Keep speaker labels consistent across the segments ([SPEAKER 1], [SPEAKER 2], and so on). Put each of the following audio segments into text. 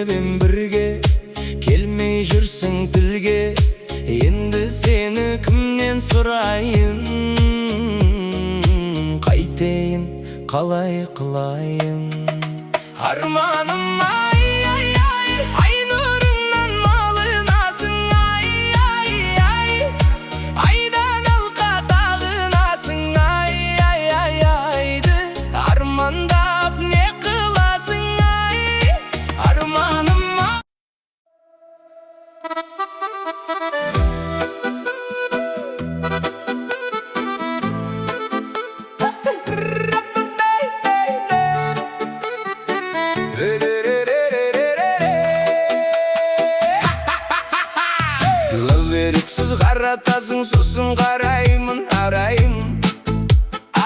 [SPEAKER 1] sebebim birge, kelmey жүрсің tilge. Endi seni kimden sorayın, qaytayın, qalay qılayın. Armanım ay ay ay, ay nurundan malınasın ay ay ay. Aydan alqa tağınasın ay ay ay aydı. Armandap ne kılasın ay, armanım ay. Laveriksiz qaratasың, сосын қараймын, араймын,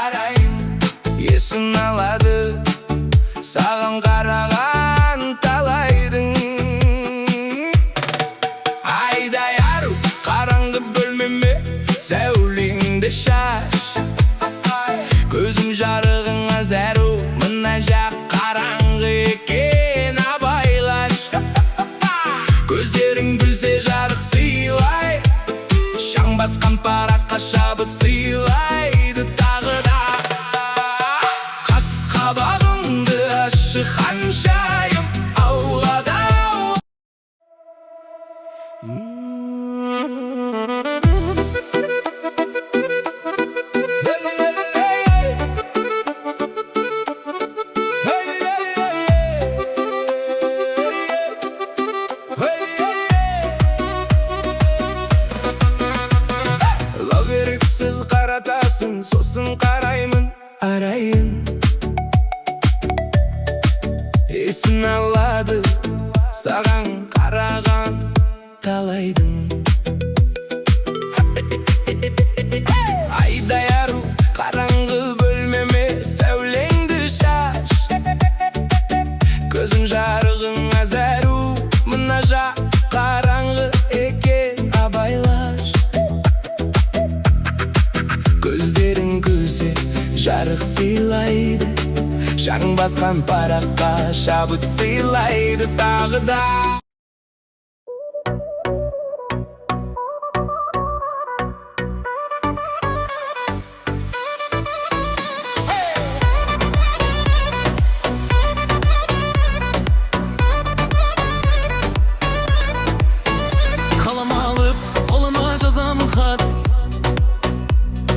[SPEAKER 1] араймын. Есін алады саған қараған талайдың. Айдай ару қараңғы бөлмеме, сәулеңді шаш. Көзім жарығыңа зәру, мына жақ қараңғы екен, абайлаш. Көздерің күлсе жарық сыйлай, шаң басқан параққа шабыт сыйлайды тағы да. Қас қабағыңды ашы ханшайым аулада. Laveriksiz qaratасың, сосын қараймын, арайын. Есін алады саған қараған талайдың. Айдай ару қараңғы бөлмеме, сәулеңді шаш. Көзім жарығыңа зәру, мына жақ қараңғы екен, абайлаш. Көздерің күлсе жарық сыйлайды, шаң басқан параққа шабыт сыйлайды тағы да.
[SPEAKER 2] Қалам алып, қолыма жазам хат.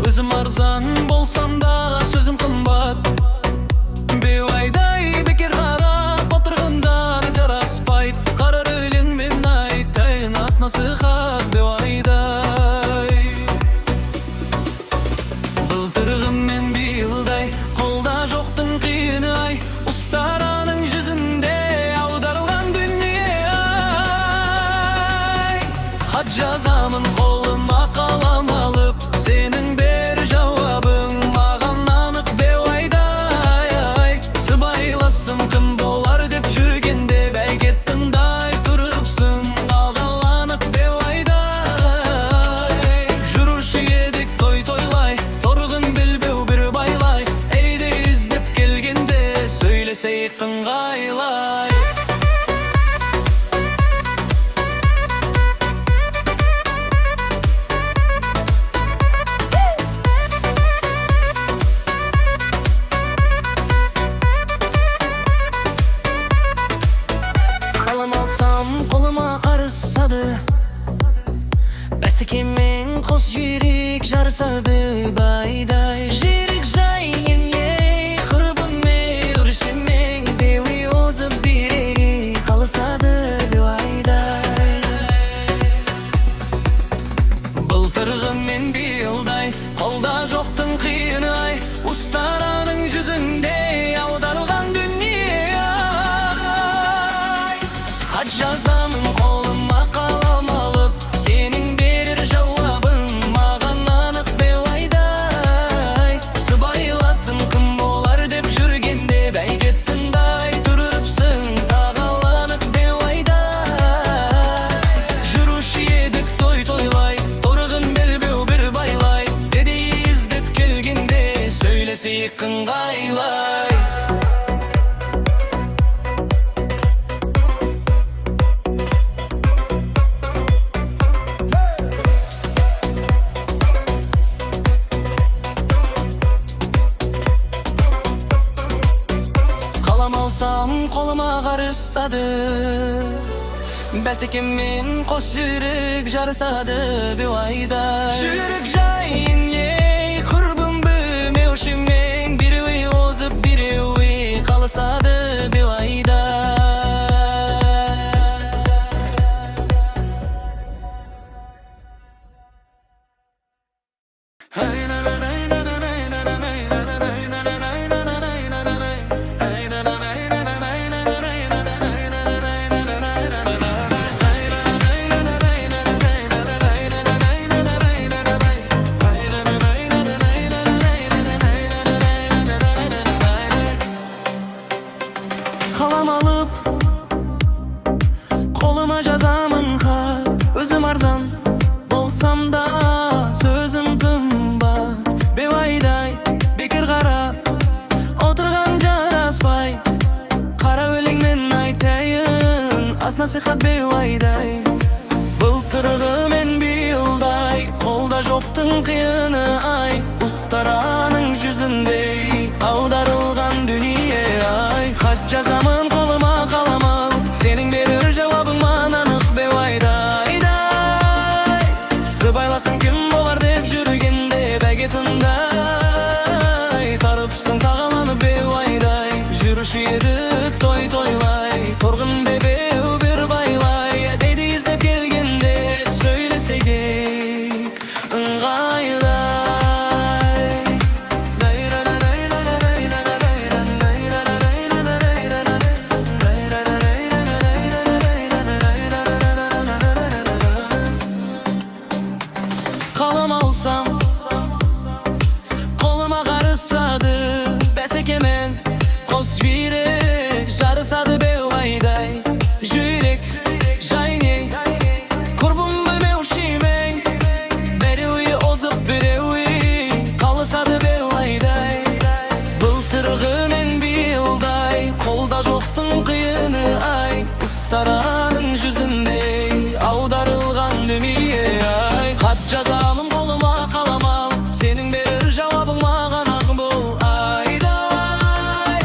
[SPEAKER 2] Өзім арзан болсам да сөзім қымбат. Бейуайдай бекер қарап отырғандар жараспайды. Қарар өлеңмен айтайын ас насихат бейуайдай. Былтырғым мен биылдай, қолда жоқтың қиыны ай. Ұстараның жүзінде аударылған дүние ай. Хат жазамын қолыма қалам алып, сенің бер жауабың маған анық бейуайдай ай. Сыбайласым кім болар деп жүргенде, бәйге тыңдай тұрыпсың алданып бейуайдай. Жүруші едік той тойлай, торғын білбеу бір байлай. Әйде іздеп келгенде сөйлесейік ыңғайлай. Қалам алсам қолыма қарысады, бәсекемен қос жүрек жарысады байдай. Жүрек жайын ей құрбымен үршімен, беуи озып берері қалысады бейуайдай. Былтырғым мен биылдай, қолда жоқтың қиыны ай. Ұстараның жүзінде аударылған дүние ай. Хат жазамын қолыма қалам алып, сенің берер жауабың маған анық бейуайдай. Сыбайласың кім болар деп жүргенде, бәйге тыңдай тұрыпсың тағаланып бейуайдай. Жүруші едік той тойлай, торғын белбеу бір байлай. Деде іздеп келгенде сөйлесейік ыңғайлай. жарышсады. Бәсекемен қос жүрек жарысады бевайда. Жүрек жайын ей құрбым бөлмеушімен, біреуі озып біреуі қалысады бевайда. Қалам алып, қолыма жазамын хат. Өзім арзан болсам да, сөзім қымбат. Бевайдай, бекер қарап отырған жараспай. Қара өлеңмен айтайын, аз насихат бевайдай. Былтырғы мен биылдай, қолда жоқтың қиыны ай. Ұстараның жүзіндей аударылған дүние ай. Хат жазамын қолыма қалам ал, сенің берер жауабың анық бевайдай. Сыбайласың кім болар деп жүргенде бәйге тыңдай. Тарыпсың тағаланып бевайдай, жүруші едік той тойлай. Торғын бебеу бір байлай, дейді іздеп келгенде сөйлесек ыңғайлай. Қалам алсам, қолыма қарысады. Бәсекемен қос жүрек жарысады бевайдай. Жүрек жайней құрбым бөлмеушімен, біреуі озып біреуі қалысады бевайдай. Былтырғы мен биылдай, қолда жоқтың қиыны ай. Ұстараның жүзіндей аударылған дүние ай. Хат жазамын қолыма қалам ал, сенің берер жауабың маған ақ бұл айдай.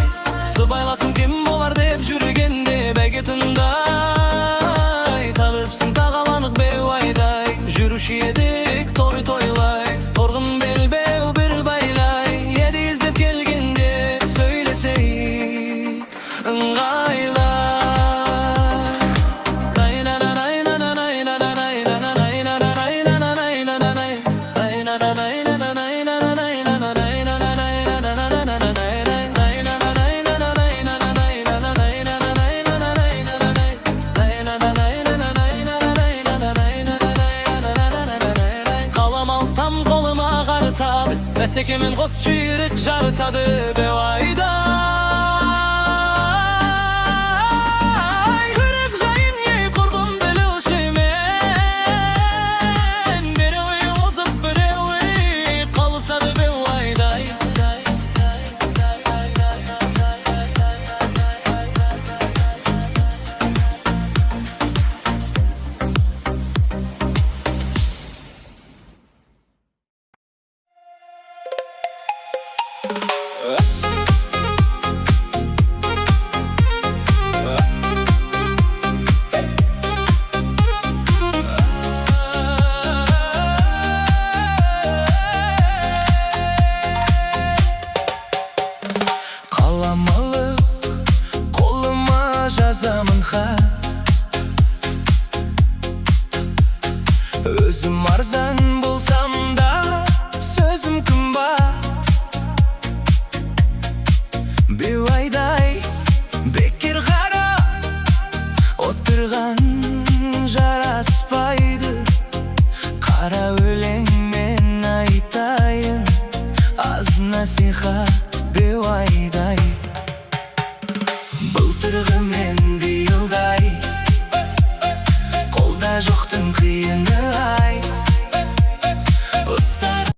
[SPEAKER 2] Сыбайласың кім болар деп жүргенде бәйге тыңдай. Тағырыпсың тағаланық бевайдай, жүруші едік той тойлай. Торғын белбеу бір байлай, еді іздеп келгенде сөйлесейік ыңғайлай. Бәсекемен қос жүрек жарысады бевайдай. Жүрек жайын ей құрбым бөлушімен, біреуі озып біреуі қалысады бевайдай. Қалам алып, қолыма жазамын хат. Өзім арзан болсам да, сөзім қымбат. Бевайдай, бекер қарап отырған жар